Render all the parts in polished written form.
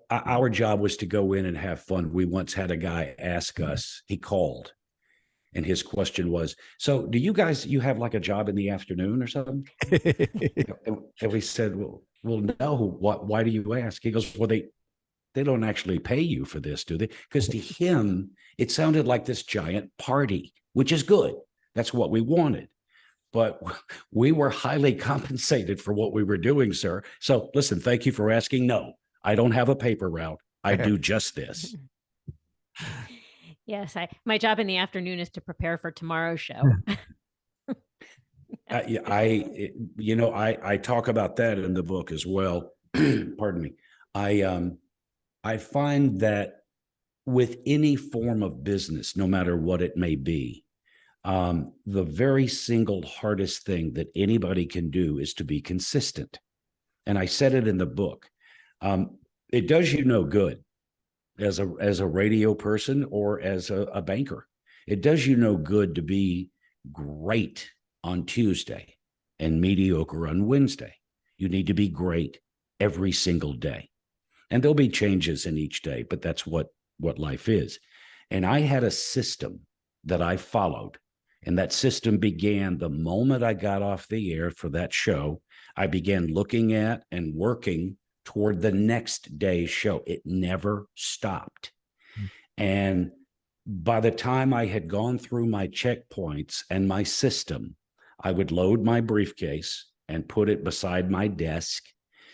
our job was to go in and have fun. We once had a guy ask us, he called, and his question was, so do you have like a job in the afternoon or something? And we said, well, no. Why do you ask? He goes, well, they don't actually pay you for this, do they? Because to him, it sounded like this giant party, which is good. That's what we wanted. But we were highly compensated for what we were doing, sir. So listen, thank you for asking. No, I don't have a paper route. I do just this. Yes, my job in the afternoon is to prepare for tomorrow's show. I talk about that in the book as well. Pardon me. I find that with any form of business, no matter what it may be, the very single hardest thing that anybody can do is to be consistent. And I said it in the book. It does you no good as a radio person or as a banker. It does you no good to be great on Tuesday and mediocre on Wednesday. You need to be great every single day. And there'll be changes in each day, but that's what life is. And I had a system that I followed. And that system began the moment I got off the air for that show. I began looking at and working toward the next day's show. It never stopped. And by the time I had gone through my checkpoints and my system, I would load my briefcase and put it beside my desk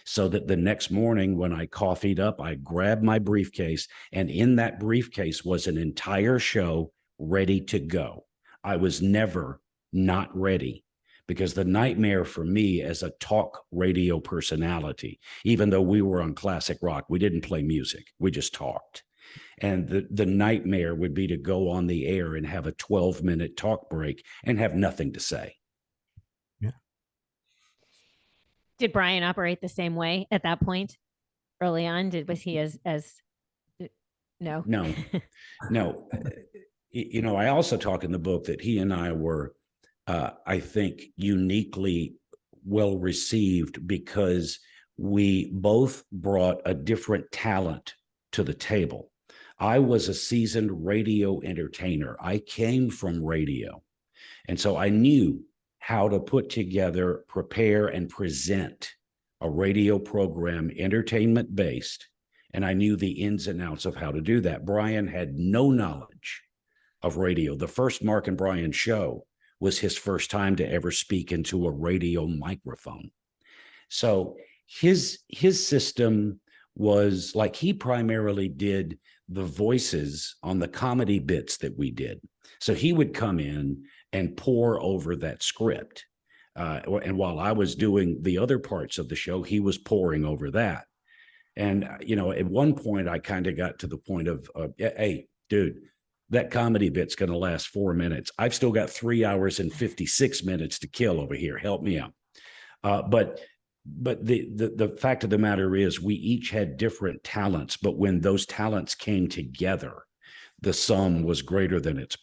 so that the next morning when I coffeed up, I grabbed my briefcase, and in that briefcase was an entire show ready to go. I was never not ready, because the nightmare for me as a talk radio personality, even though we were on classic rock, we didn't play music, we just talked. And the nightmare would be to go on the air and have a 12-minute talk break and have nothing to say. Yeah. Did Brian operate the same way at that point early on? Was he as no? No. I also talk in the book that he and I were, I think, uniquely well received because we both brought a different talent to the table. I was a seasoned radio entertainer. I came from radio. And so I knew how to put together, prepare, and present a radio program, entertainment-based, and I knew the ins and outs of how to do that. Brian had no knowledge of radio. The first Mark and Brian show was his first time to ever speak into a radio microphone. So his system was like, he primarily did the voices on the comedy bits that we did. So he would come in and pour over that script. And while I was doing the other parts of the show, he was pouring over that. And, at one point I kind of got to the point of, hey, dude, that comedy bit's going to last 4 minutes. I've still got 3 hours and 56 minutes to kill over here. Help me out. But the fact of the matter is we each had different talents, but when those talents came together, the sum was greater than its parts.